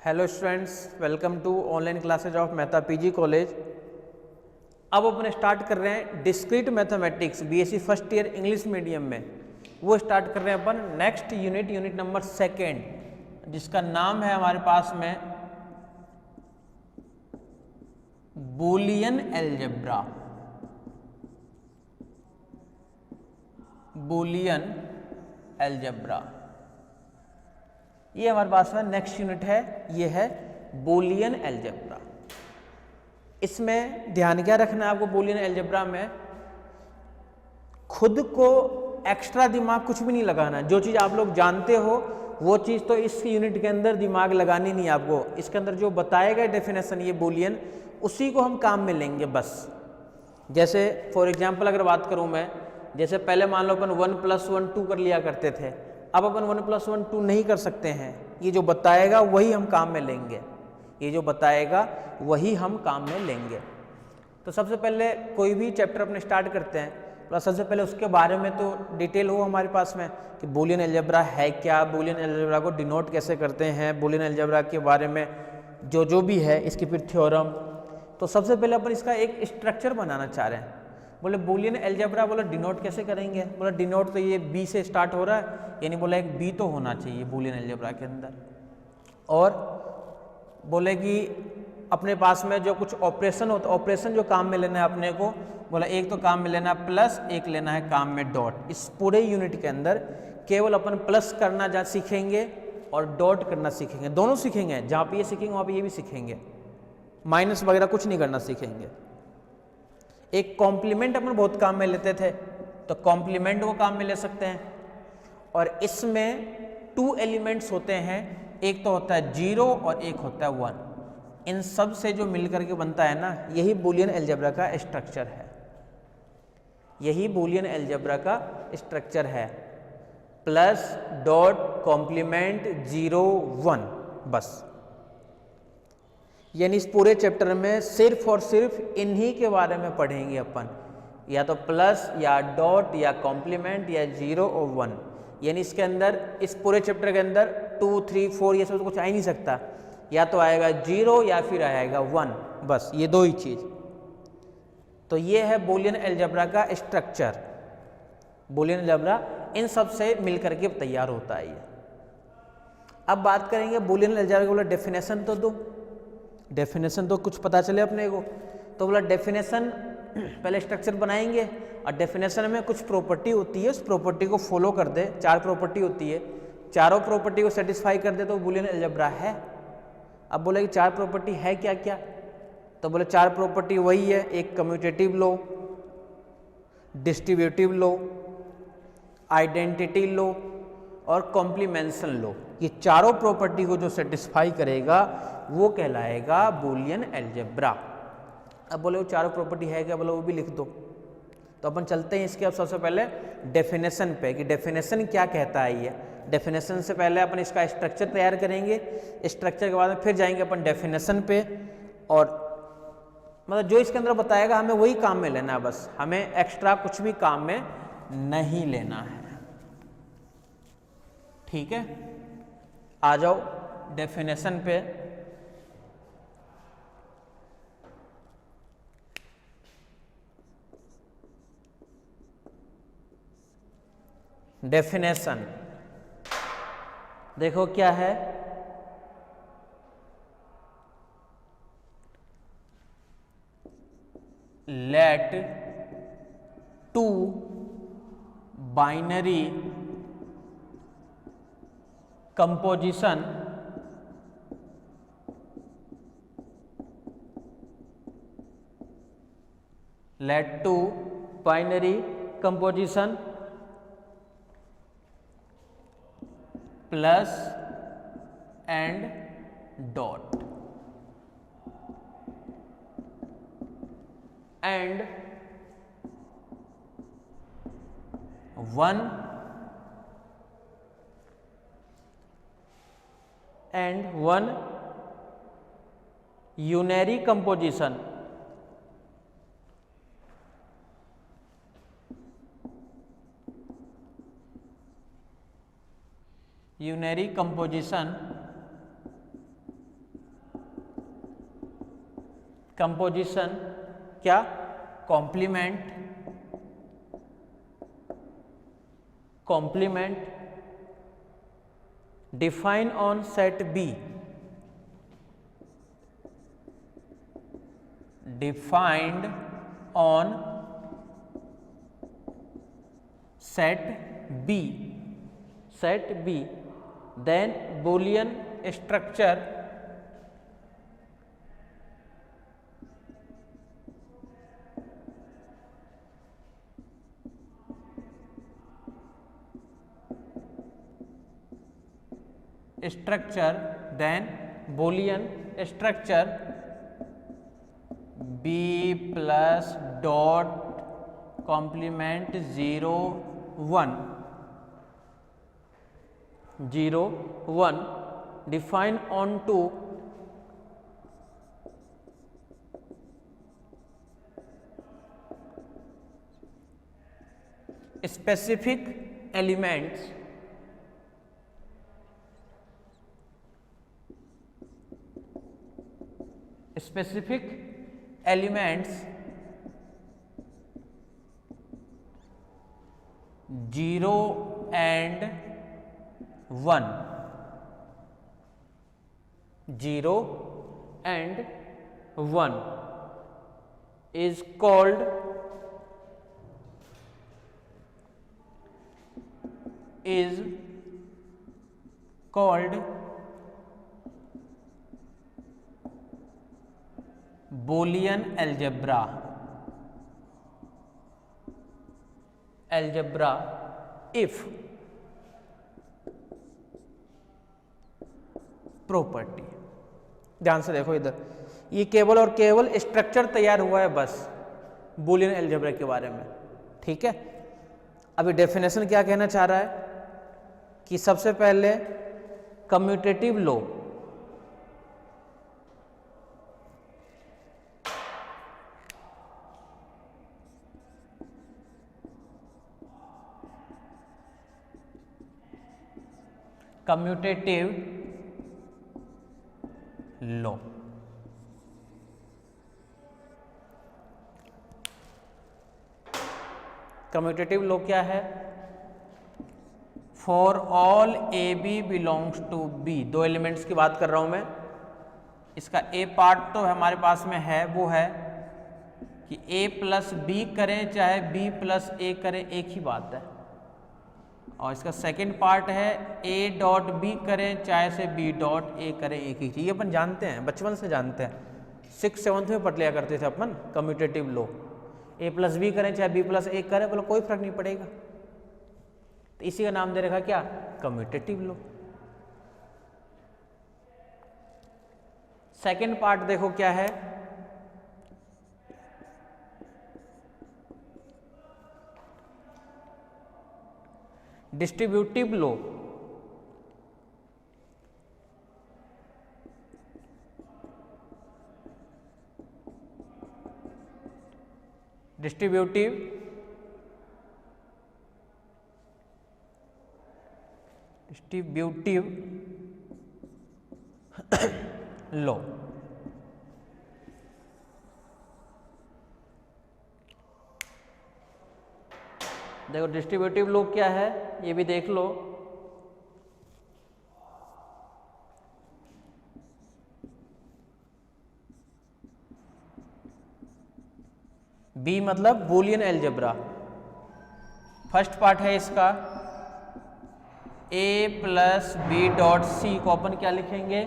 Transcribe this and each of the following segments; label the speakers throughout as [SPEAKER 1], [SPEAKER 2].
[SPEAKER 1] Hello students, welcome to online classes of Mehta PG college. अब अपन start कर रहे हैं discrete mathematics BSc first year English medium में। वो स्टार्ट कर रहे हैं अपन नेक्स्ट यूनिट नंबर सेकेंड, जिसका नाम है हमारे पास में बूलियन अलजेब्रा। बूलियन अलजेब्रा ये हमारे पास में नेक्स्ट यूनिट है, ये है बूलियन अलजेब्रा। इसमें ध्यान क्या रखना है आपको, बूलियन अलजेब्रा में खुद को एक्स्ट्रा दिमाग कुछ भी नहीं लगाना। जो चीज़ आप लोग जानते हो वो चीज़ तो इस यूनिट के अंदर दिमाग लगानी नहीं आपको। इसके अंदर जो बताएगा डेफिनेशन ये बूलियन, उसी को हम काम में लेंगे बस। जैसे फॉर एग्जाम्पल अगर बात करूँ मैं, जैसे पहले मान लो अपन 1 + 1 2 कर लिया करते थे, अब अपन 1 + 1 2 नहीं कर सकते हैं। ये जो बताएगा वही हम काम में लेंगे, ये जो बताएगा वही हम काम में लेंगे। तो सबसे पहले कोई भी चैप्टर अपने स्टार्ट करते हैं तो सबसे पहले उसके बारे में तो डिटेल हो हमारे पास में कि बूलियन अलजेब्रा है क्या, बूलियन अलजेब्रा को डिनोट कैसे करते हैं, बूलियन अलजेब्रा के बारे में जो भी है, इसकी फिर थ्योरम। तो सबसे पहले अपन इसका एक स्ट्रक्चर बनाना चाह रहे हैं। बोले बूलियन अलजेब्रा, बोला डिनोट कैसे करेंगे, बोला डिनोट तो ये बी से स्टार्ट हो रहा है, यानी बोला एक बी तो होना चाहिए बूलियन अलजेब्रा के अंदर। और बोले कि अपने पास में जो कुछ ऑपरेशन होता, ऑपरेशन जो काम में लेना है अपने को, बोला एक तो काम में लेना है प्लस, एक लेना है काम में डॉट। इस पूरे यूनिट के अंदर केवल अपन प्लस करना सीखेंगे और डॉट करना सीखेंगे, दोनों सीखेंगे। जहाँ पे ये सीखेंगे वहाँ पे ये भी सीखेंगे, माइनस वगैरह कुछ नहीं करना सीखेंगे। एक कॉम्प्लीमेंट अपन बहुत काम में लेते थे, तो कॉम्प्लीमेंट वो काम में ले सकते हैं। और इसमें 2 एलिमेंट्स होते हैं, एक तो होता है 0 और एक होता है 1। इन सब से जो मिलकर के बनता है ना, यही बूलियन अलजेब्रा का स्ट्रक्चर है। यही बूलियन अलजेब्रा का स्ट्रक्चर है, प्लस डॉट कॉम्प्लीमेंट 0 1 बस। यानी इस पूरे चैप्टर में सिर्फ और सिर्फ इन्हीं के बारे में पढ़ेंगे अपन, या तो प्लस या डॉट या कॉम्प्लीमेंट या 0 और 1। यानी इसके अंदर, इस पूरे चैप्टर के अंदर 2 3 4 ये सब तो कुछ आ ही नहीं सकता, या तो आएगा 0 या फिर आएगा 1, बस ये दो ही चीज। तो ये है बूलियन अलजेब्रा का स्ट्रक्चर। बूलियन अलजेब्रा इन सब से मिलकर के तैयार होता है ये। अब बात करेंगे बूलियन अलजेब्रा की, बोला डेफिनेशन तो दो, डेफिनेशन तो कुछ पता चले अपने को। तो बोला डेफिनेशन पहले स्ट्रक्चर बनाएंगे, और डेफिनेशन में कुछ प्रॉपर्टी होती है, उस प्रॉपर्टी को फॉलो कर दे। 4 प्रॉपर्टी होती है, चारों प्रॉपर्टी को सेटिस्फाई कर दे तो बूलियन अलजेब्रा है। अब बोले कि 4 प्रॉपर्टी है क्या क्या, तो बोले 4 प्रॉपर्टी वही है, एक कम्यूटेटिव लो, डिस्ट्रीब्यूटिव लो, आइडेंटिटी लो और कॉम्प्लीमेंशन लो। ये चारों प्रॉपर्टी को जो सेटिस्फाई करेगा वो कहलाएगा बूलियन अलजेब्रा। अब बोले वो चारों प्रॉपर्टी है क्या, बोले वो भी लिख दो। तो अपन चलते हैं इसके अब सबसे पहले डेफिनेशन पे, कि डेफिनेशन क्या कहता है ये। डेफिनेशन से पहले अपन इसका स्ट्रक्चर तैयार करेंगे, स्ट्रक्चर के बाद में फिर जाएंगे अपन डेफिनेशन पे। और मतलब जो इसके अंदर बताएगा हमें वही काम में लेना है बस, हमें एक्स्ट्रा कुछ भी काम में नहीं लेना है। ठीक है, आ जाओ डेफिनेशन पे। डेफिनेशन देखो क्या है, let 2 binary composition let 2 binary composition plus and dot and 1 and 1 unary composition unary composition composition क्या, complement, complement define on set B, defined on set B, set B, then Boolean structure structure, then boolean structure b plus dot complement 0 1 0 1 define onto specific elements, specific elements 0 and 1, 0 and 1 is called Boolean algebra, algebra if property. ध्यान से देखो इधर, ये केवल और केवल structure तैयार हुआ है बस बूलियन अलजेब्रा के बारे में, ठीक है। अभी डेफिनेशन क्या कहना चाह रहा है कि सबसे पहले commutative law, commutative law, commutative law क्या है, for all A b belongs to B, दो एलिमेंट्स की बात कर रहा हूं मैं। इसका ए पार्ट तो हमारे पास में है, वो है कि ए प्लस बी करें चाहे बी प्लस ए करें, एक ही बात है। और इसका सेकंड पार्ट है ए डॉट बी करें चाहे से बी डॉट ए करें, एक ही चीज। ये अपन जानते हैं, बचपन से जानते हैं, 6th-7th में पढ़ लिया करते थे अपन कम्यूटेटिव लॉ। ए प्लस बी करें चाहे बी प्लस ए करें, बोलो कोई फर्क नहीं पड़ेगा, तो इसी का नाम दे रखा क्या, कम्यूटेटिव लॉ। सेकंड पार्ट देखो क्या है, डिस्ट्रीब्यूटिव लॉ। डिस्ट्रीब्यूटिव लॉ, देखो डिस्ट्रीब्यूटिव लॉ क्या है ये भी देख लो। बी मतलब बूलियन अलजेब्रा। फर्स्ट पार्ट है इसका A plus B dot C को अपन क्या लिखेंगे,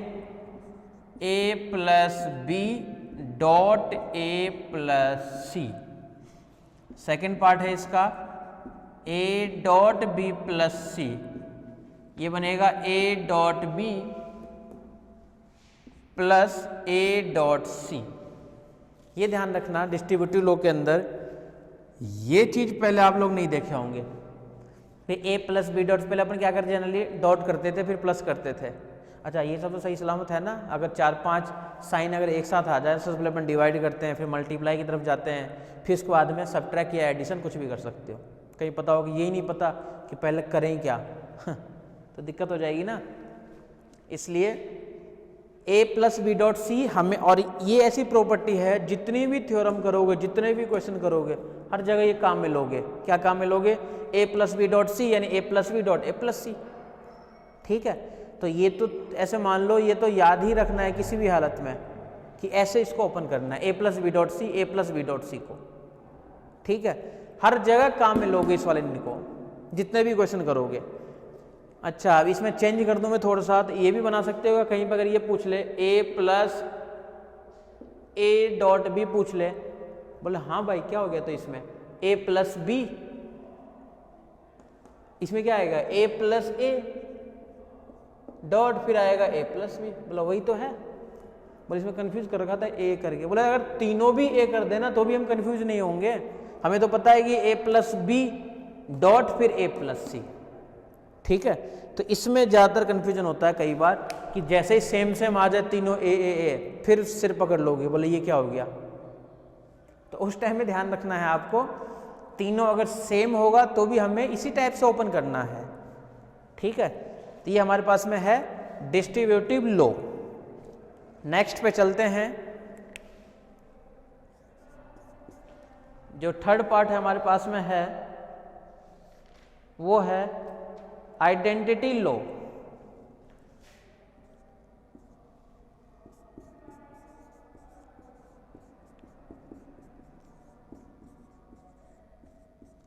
[SPEAKER 1] A plus B dot A plus C. Second part है इसका A dot B plus C, ये बनेगा A dot B plus A dot C. ये ध्यान रखना डिस्ट्रीब्यूटिव लॉ के अंदर ये चीज पहले आप लोग नहीं देखे होंगे। फिर ए प्लस बी डॉट, पहले अपन क्या करते जनरली डॉट करते थे फिर प्लस करते थे। अच्छा ये सब तो सही सलामत है ना, अगर 4-5 साइन अगर एक साथ आ जाए तो पहले अपन डिवाइड करते हैं, फिर मल्टीप्लाई की तरफ जाते हैं, फिर उसके बाद में सब्ट्रैक्ट या एडिशन कुछ भी कर सकते हो। कहीं पता हो कि यही नहीं पता कि पहले करें क्या तो दिक्कत हो जाएगी ना। इसलिए ए प्लस बी डॉट सी हमें, और ये ऐसी प्रॉपर्टी है जितनी भी थ्योरम करोगे, जितने भी क्वेश्चन करोगे, हर जगह ये काम में लोगे। क्या काम में लोगे? A plus B dot C यानी A plus B dot A plus C. ठीक है, तो ये तो ऐसे मान लो, ये तो याद ही रखना है किसी भी हालत में कि ऐसे इसको ओपन करना है, ए प्लस बी डॉट सी, ए प्लस बी डॉट सी को। ठीक है, हर जगह काम में लोगे इस वाले को, जितने भी क्वेश्चन करोगे। अच्छा, अब इसमें चेंज कर दूं मैं थोड़ा सा, तो ये भी बना सकते हो कहीं पर, अगर ये पूछ ले ए प्लस ए डॉट बी पूछ ले, बोले हाँ भाई क्या हो गया, तो इसमें ए प्लस बी, इसमें क्या आएगा ए प्लस ए डॉट, फिर आएगा ए प्लस बी, बोला वही तो है। बोले इसमें कंफ्यूज कर रखा था ए करके, बोले अगर तीनों भी ए कर देना तो भी हम कंफ्यूज नहीं होंगे, हमें तो पता है कि ए प्लस बी डॉट फिर ए प्लस सी। ठीक है, तो इसमें ज़्यादातर कन्फ्यूजन होता है कई बार कि जैसे ही सेम सेम आ जाए तीनों ए, फिर सिर पकड़ लोगे, बोले ये क्या हो गया। तो उस टाइम में ध्यान रखना है आपको, तीनों अगर सेम होगा तो भी हमें इसी टाइप से ओपन करना है। ठीक है, तो ये हमारे पास में है डिस्ट्रीब्यूटिव लॉ। नेक्स्ट पे चलते हैं, जो थर्ड पार्ट है हमारे पास में है वो है आइडेंटिटी लॉ।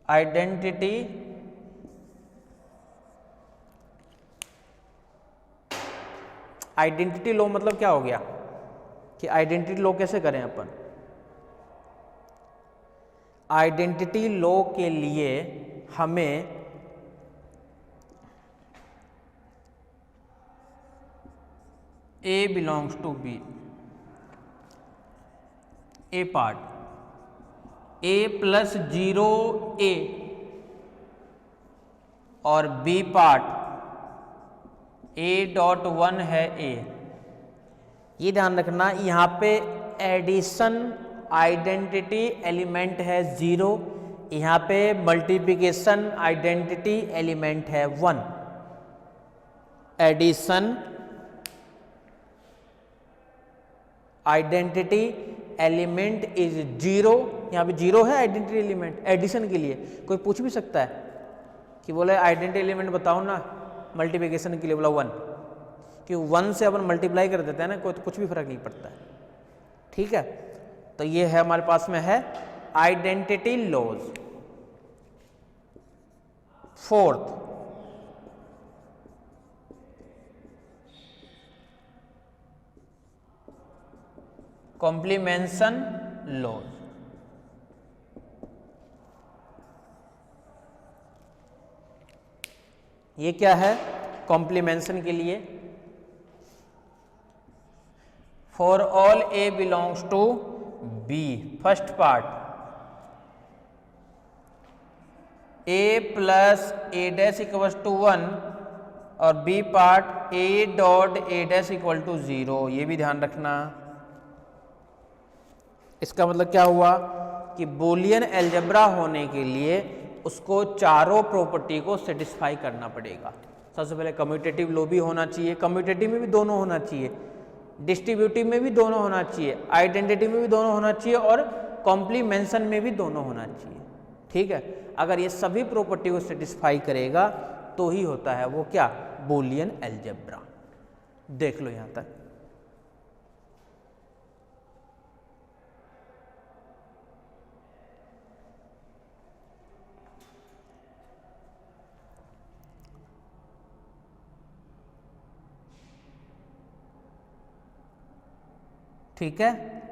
[SPEAKER 1] आइडेंटिटी लॉ मतलब क्या हो गया कि आइडेंटिटी लॉ कैसे करें अपन। आइडेंटिटी लॉ के लिए हमें A belongs to B, A part, A plus 0 A और B पार्ट A डॉट 1 है A। ये ध्यान रखना, यहाँ पे एडिशन आइडेंटिटी एलिमेंट है 0, यहाँ पे मल्टीप्लिकेशन आइडेंटिटी एलिमेंट है 1। एडिशन आइडेंटिटी एलिमेंट इज 0, यहाँ पे 0 है आइडेंटिटी एलिमेंट। एडिशन के लिए कोई पूछ भी सकता है कि बोले आइडेंटिटी एलिमेंट बताओ ना मल्टीप्लिकेशन के लिए, बोला 1, कि 1 से अपन मल्टीप्लाई कर देते हैं ना, कोई तो कुछ भी फर्क नहीं पड़ता है। ठीक है, तो ये है हमारे पास में है identity laws. Fourth, complementation laws. ये क्या है कॉम्प्लीमेंशन के लिए? For all A belongs to B, first part A plus A dash equal to 1 और B part A dot A dash equal to 0। ये भी ध्यान रखना। इसका मतलब क्या हुआ कि बूलियन अलजेब्रा होने के लिए उसको चारों प्रॉपर्टी को सेटिस्फाई करना पड़ेगा। सबसे पहले कम्यूटेटिव लॉ भी होना चाहिए, कम्यूटेटिव में भी दोनों होना चाहिए, डिस्ट्रीब्यूटिव में भी दोनों होना चाहिए, आइडेंटिटी में भी दोनों होना चाहिए और कॉम्प्लीमेंशन में भी दोनों होना चाहिए। ठीक है, अगर ये सभी प्रॉपर्टी को सेटिस्फाई करेगा तो ही होता है वो क्या, बूलियन अलजेब्रा। देख लो यहां तक। ठीक है,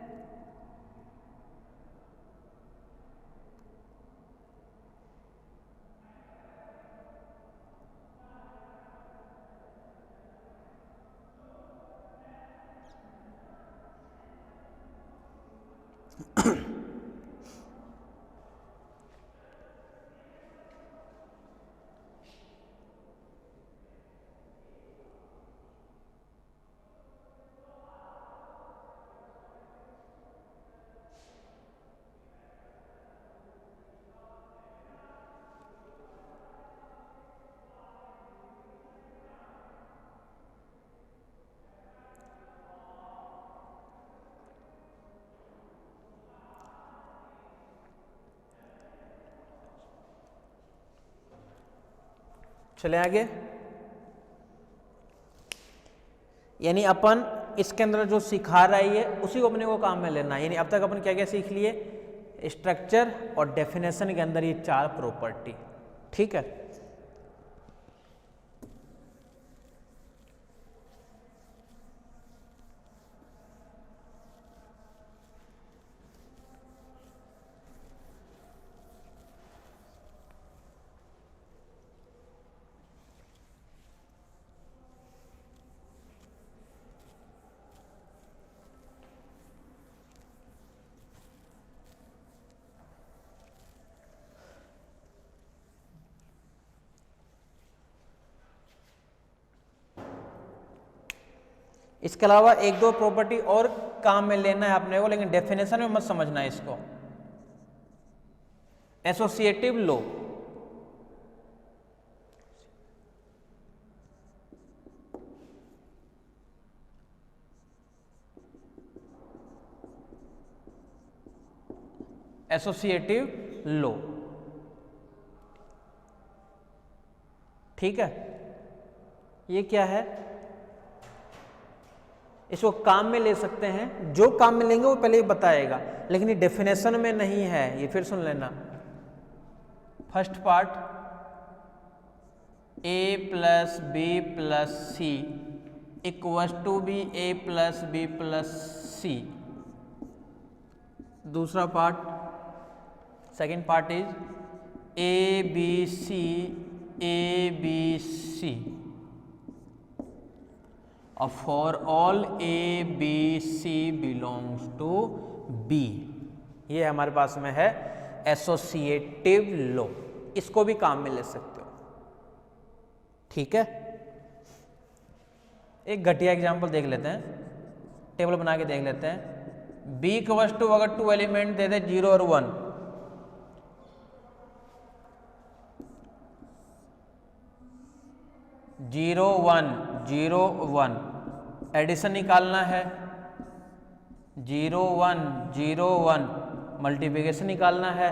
[SPEAKER 1] चले आगे। यानी अपन इसके अंदर जो सिखा रहा है उसी को अपने को काम में लेना है। यानी अब तक अपन क्या क्या सीख लिए, स्ट्रक्चर और डेफिनेशन के अंदर ये 4 प्रॉपर्टी, ठीक है। इसके अलावा 1-2 प्रॉपर्टी और काम में लेना है अपने को, लेकिन डेफिनेशन में मत समझना है इसको। एसोसिएटिव लो, एसोसिएटिव लो, ठीक है। ये क्या है, इसको काम में ले सकते हैं, जो काम में लेंगे वो पहले ही बताएगा, लेकिन ये डेफिनेशन में नहीं है। ये फिर सुन लेना। First part a plus B plus C equals to B a plus B plus C. दूसरा पार्ट, second part is A B C for all A B C belongs to B. ये हमारे पास में है एसोसिएटिव लो, इसको भी काम में ले सकते हो, ठीक है। एक घटिया एग्जांपल देख लेते हैं, टेबल बना के देख लेते हैं। बी इक्वल्स टू अगर 2 एलिमेंट दे दे 0 और 1, जीरो वन एडिशन निकालना है, 0 1 0 1 मल्टीप्लिकेशन निकालना है,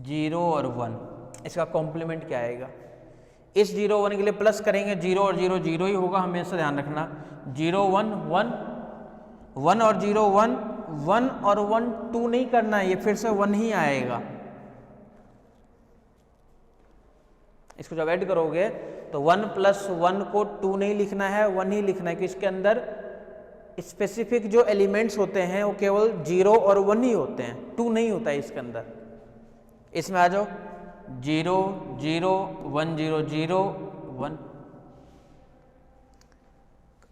[SPEAKER 1] 0 और 1। इसका कॉम्प्लीमेंट क्या आएगा, इस 0 1 के लिए प्लस करेंगे, 0 और 0 0 ही होगा, हमेशा ध्यान रखना। 0 1 1 1 और 0 1 1 और 1 2 नहीं करना है, ये फिर से 1 ही आएगा। इसको जब ऐड करोगे तो 1 प्लस 1 को 2 नहीं लिखना है, 1 ही लिखना है, कि इसके अंदर स्पेसिफिक जो एलिमेंट्स होते हैं वो केवल 0 और 1 ही होते हैं, 2 नहीं होता है इसके अंदर। इसमें आ जाओ 0 0 1 0 0 1।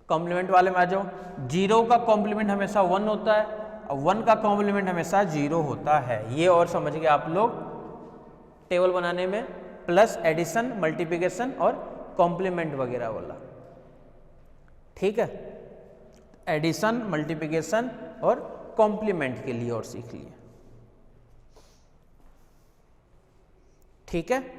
[SPEAKER 1] कॉम्प्लीमेंट वाले में आ जाओ, 0 का कॉम्प्लीमेंट हमेशा 1 होता है और 1 का कॉम्प्लीमेंट हमेशा 0 होता है। ये और समझ गए आप लोग टेबल बनाने में, प्लस एडिशन मल्टीप्लिकेशन और कॉम्प्लीमेंट वगैरह वाला, ठीक है। एडिशन मल्टीप्लिकेशन और कॉम्प्लीमेंट के लिए और सीख लिए, ठीक है।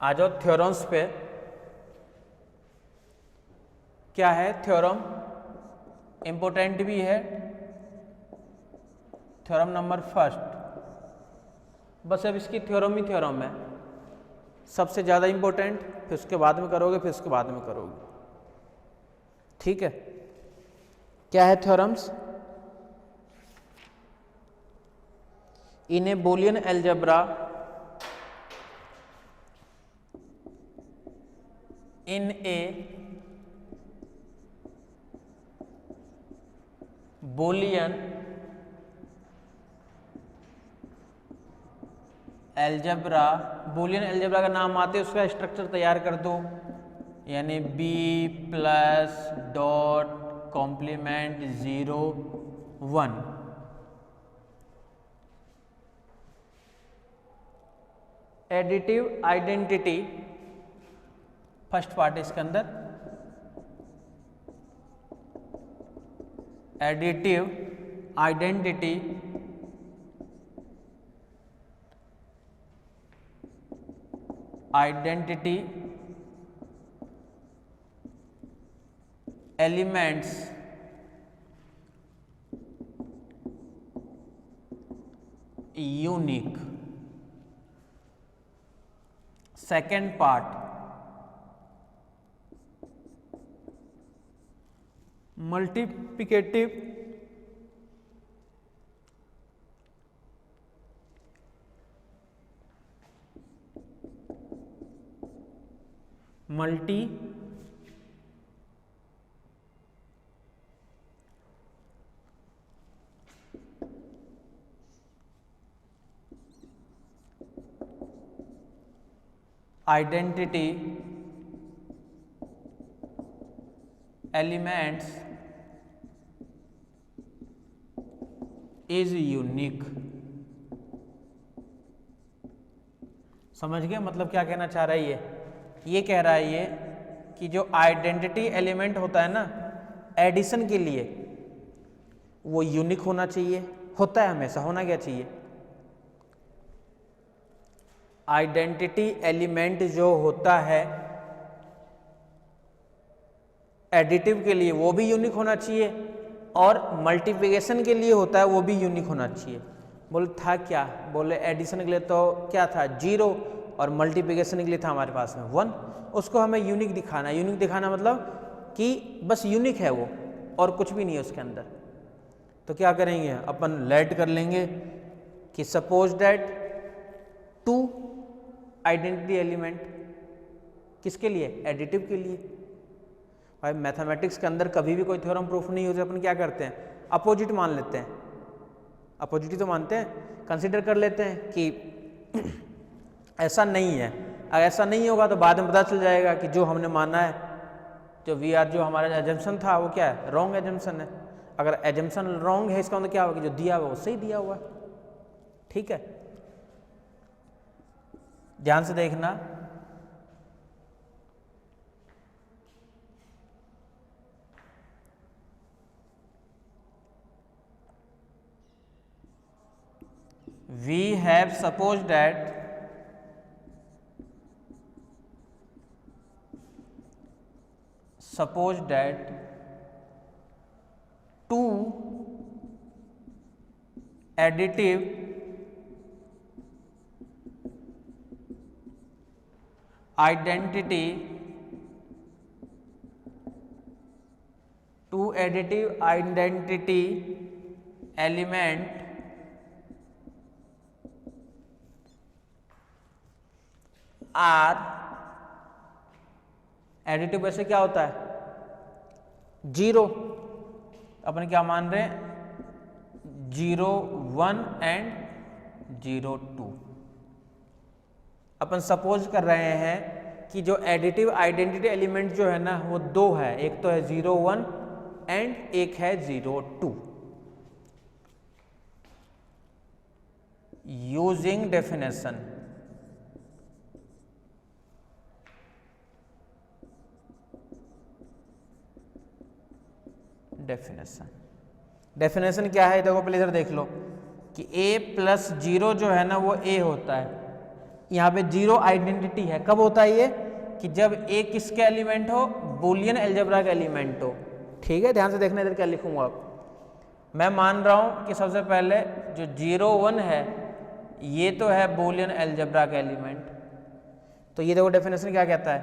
[SPEAKER 1] आ जाओ थ्योरम्स पे। क्या है थ्योरम, इंपॉर्टेंट भी है। थ्योरम नंबर फर्स्ट, बस अब इसकी थ्योरम ही थ्योरम है, सबसे ज़्यादा इंपॉर्टेंट, फिर उसके बाद में करोगे, फिर उसके बाद में करोगे, ठीक है। क्या है theorems, in A Boolean algebra in a Boolean algebra, Boolean algebra का नाम आते उसका स्ट्रक्चर तैयार कर दो, यानी b plus dot complement 0 1। Additive identity first part है इसके अंदर, additive identity elements unique. Second part, multiplicative identity elements is unique. समझ गए मतलब क्या कहना चाह रहा है ये कह रहा है ये कि जो आइडेंटिटी एलिमेंट होता है ना एडिशन के लिए वो यूनिक होना चाहिए, होता है हमेशा, होना क्या चाहिए, आइडेंटिटी एलिमेंट जो होता है एडिटिव के लिए वो भी यूनिक होना चाहिए और मल्टीप्लिकेशन के लिए होता है वो भी यूनिक होना चाहिए। बोले था क्या, बोले एडिशन के लिए तो क्या था 0 और मल्टीप्लिकेशन के लिए था हमारे पास में 1। उसको हमें यूनिक दिखाना है। यूनिक दिखाना मतलब कि बस यूनिक है वो और कुछ भी नहीं है उसके अंदर। तो क्या करेंगे अपन लेट कर लेंगे कि सपोज दैट 2 आइडेंटिटी एलिमेंट किसके लिए, एडिटिव के लिए। भाई मैथमेटिक्स के अंदर कभी भी कोई थ्योरम प्रूफ नहीं हो जाए अपन क्या करते हैं अपोजिट मान लेते हैं, अपोजिट ही तो मानते हैं, कंसीडर कर लेते हैं कि ऐसा नहीं है। अगर ऐसा नहीं होगा तो बाद में पता चल जाएगा कि जो हमने माना है जो हमारा एजम्पशन था वो क्या है, रॉन्ग एजम्पशन है। अगर एजम्पशन रॉन्ग है इसका मतलब क्या होगा कि जो दिया हुआ वो सही दिया हुआ है। ठीक है, ध्यान से देखना। We have supposed that two additive identity element are additive वैसे क्या होता है 0, अपन क्या मान रहे हैं 0 1 एंड 0 2। अपन सपोज कर रहे हैं कि जो एडिटिव आइडेंटिटी एलिमेंट जो है ना वो 2 है, एक तो है 0 1 एंड एक है 0 2। यूजिंग डेफिनेशन, डेफिनेशन क्या है देखो पहले इधर देख लो कि a प्लस 0 जो है ना वो a होता है। यहाँ पे 0 आइडेंटिटी है, कब होता है ये कि जब a किसके एलिमेंट हो, बूलियन अलजेब्रा का एलिमेंट हो। ठीक है, ध्यान से देखना इधर क्या लिखूंगा। मैं मान रहा हूँ कि सबसे पहले जो 0 1 है ये तो है बूलियन अलजेब्रा का एलिमेंट। तो ये देखो डेफिनेशन क्या कहता है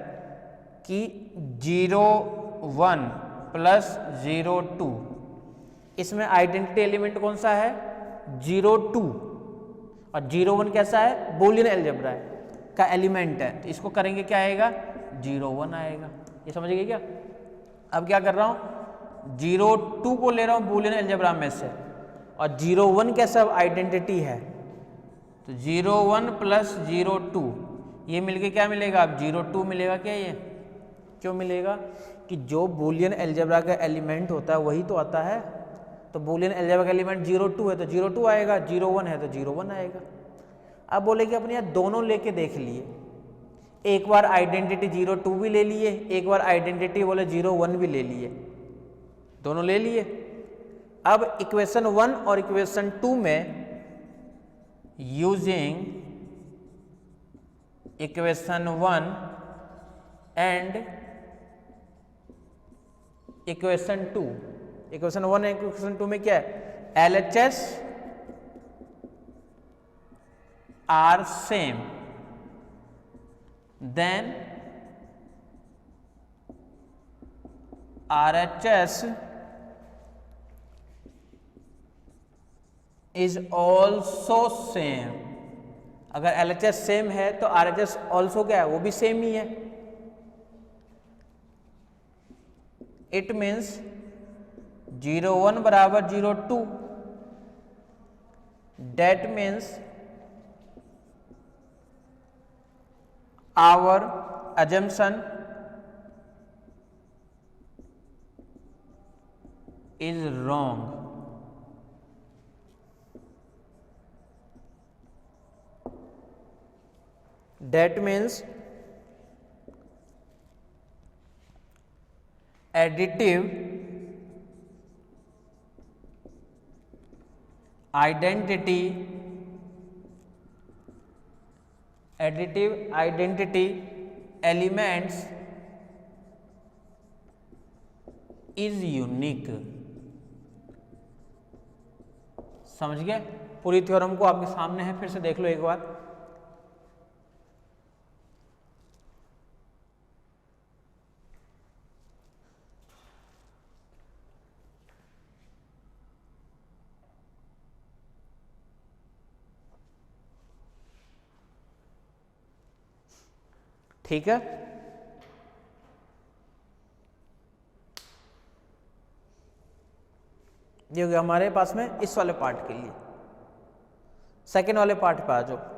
[SPEAKER 1] कि 0 1 प्लस 0 2, इसमें आइडेंटिटी एलिमेंट कौन सा है 0 2 और 0 1 कैसा है बूलियन अलजेब्रा का एलिमेंट है। तो इसको करेंगे क्या आएगा 0 1 आएगा। ये समझ गए क्या। अब क्या कर रहा हूँ 0 2 को ले रहा हूँ बूलियन अलजेब्रा में से और 0 1 कैसा आइडेंटिटी है। तो 0 1 प्लस 0 2 ये मिलके क्या मिलेगा, अब 0 2 मिलेगा। क्या ये क्यों मिलेगा कि जो बूलियन अलजेब्रा का एलिमेंट होता है वही तो आता है। तो बूलियन अलजेब्रा का एलिमेंट 0 2 है तो 0 2 आएगा, 0 1 है तो 0 1 आएगा। अब बोले कि अपने यहाँ दोनों लेके देख लिए, एक बार आइडेंटिटी 0 2 भी ले लिए, एक बार आइडेंटिटी बोले 0 1 भी ले लिए, दोनों ले लिए। अब इक्वेशन 1 और इक्वेशन 2 में using equation 1 and equation 2, equation 1 and equation 2 में क्या है, LHS are same, then RHS is also same. अगर LHS सेम है तो RHS ऑल्सो क्या है, वो भी सेम ही है। इट मीन्स 0.1 बराबर 0.2, that means our assumption is wrong। That means additive identity elements is unique। समझ गए? पूरी थ्योरम को आपके सामने है, फिर से देख लो एक बार। ठीक है, ये हो गया हमारे पास में इस वाले पार्ट के लिए। सेकेंड वाले पार्ट पे आ जाओ।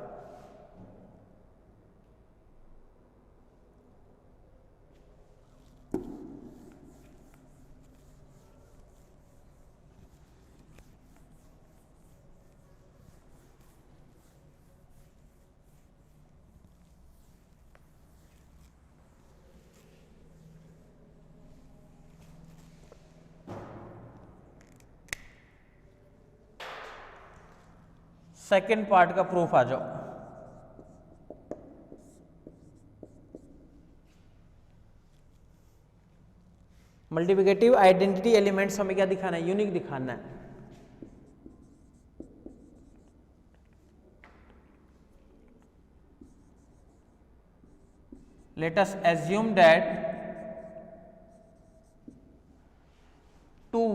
[SPEAKER 1] सेकेंड पार्ट का प्रूफ आ जाओ। मल्टीप्लिकेटिव आइडेंटिटी एलिमेंट्स हमें क्या दिखाना है, यूनिक दिखाना है। Let us assume that 2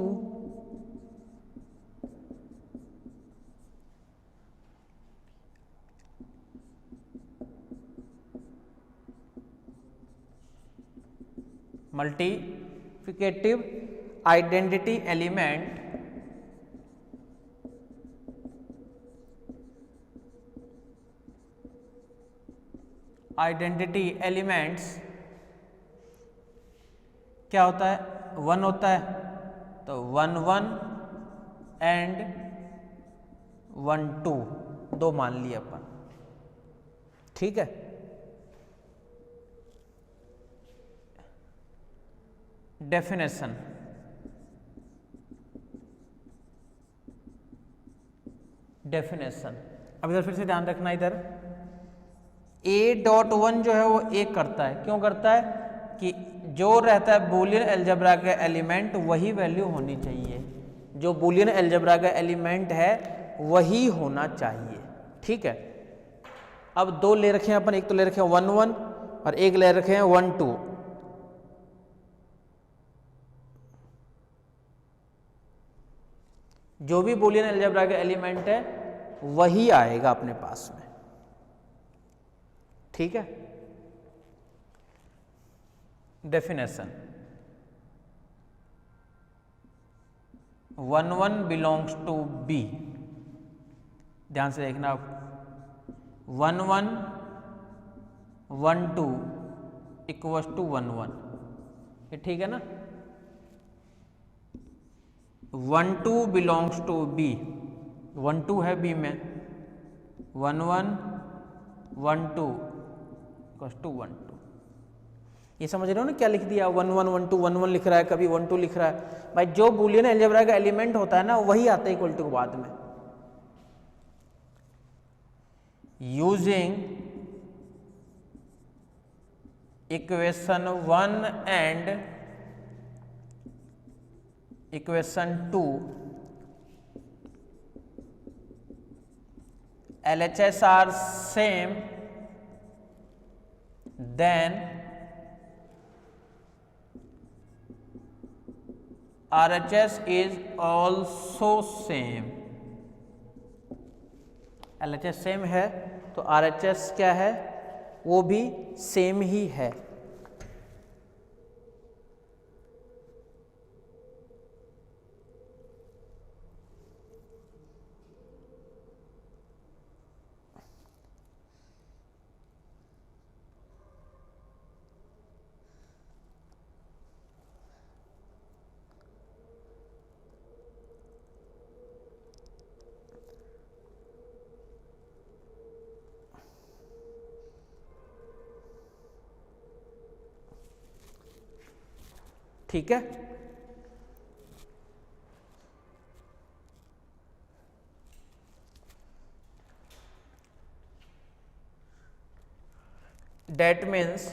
[SPEAKER 1] multiplicative identity elements क्या होता है, 1 होता है, तो 1 1 एंड 1 2 दो मान लिए अपन। ठीक है, डेफिनेशन अब इधर फिर से ध्यान रखना, इधर A.1 जो है वो एक करता है। क्यों करता है कि जो रहता है बूलियन अलजेब्रा का एलिमेंट वही वैल्यू होनी चाहिए, जो बूलियन अलजेब्रा का एलिमेंट है वही होना चाहिए। ठीक है, अब दो ले रखे हैं अपन, एक तो ले रखे हैं 1 1 और एक ले रखे हैं 1 2। जो भी बूलियन अलजेब्रा का एलिमेंट है वही आएगा अपने पास में। ठीक है, डेफिनेशन 1 1 बिलोंग्स टू बी। ध्यान से देखना, 1 1 1 2 इक्वल्स टू 1 1। ये ठीक है ना, 1 2 बिलोंग्स टू बी, 1 2 है बी में, 1 1 1 2 इक्वल्स टू 1 2। ये समझ रहे हो ना क्या लिख दिया, 1 1 1 2 1 1 लिख रहा है, कभी 1 2 लिख रहा है। भाई जो बूलियन अलजेब्रा का एलिमेंट होता है ना वही आता है इक्वल टू के बाद में। Using equation 1 and equation 2 LHS are same, then RHS is also same। LHS same है तो RHS क्या है, वो भी सेम ही है। ठीक है, that means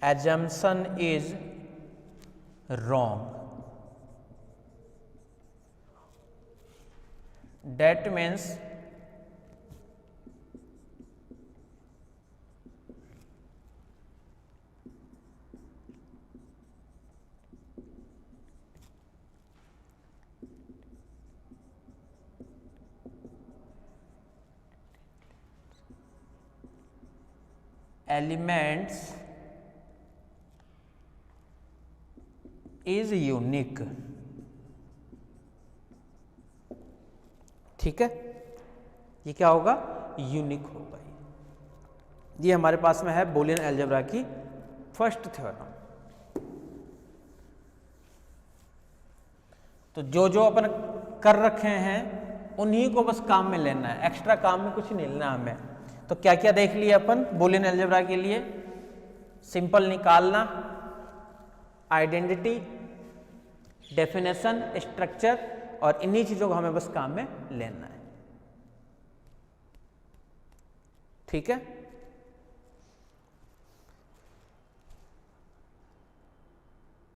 [SPEAKER 1] assumption is wrong। that means elements is unique। ठीक है, ये क्या होगा, यूनिक होगा। ये हमारे पास में है बूलियन अलजेब्रा की फर्स्ट थ्योरम। तो जो जो अपन कर रखे हैं उन्हीं को बस काम में लेना है, एक्स्ट्रा काम में कुछ नहीं लेना हमें। तो क्या क्या देख लिया अपन बूलियन अलजेब्रा के लिए, सिंपल निकालना, आइडेंटिटी, डेफिनेशन, स्ट्रक्चर, और इन्हीं चीजों को हमें बस काम में लेना है। ठीक है।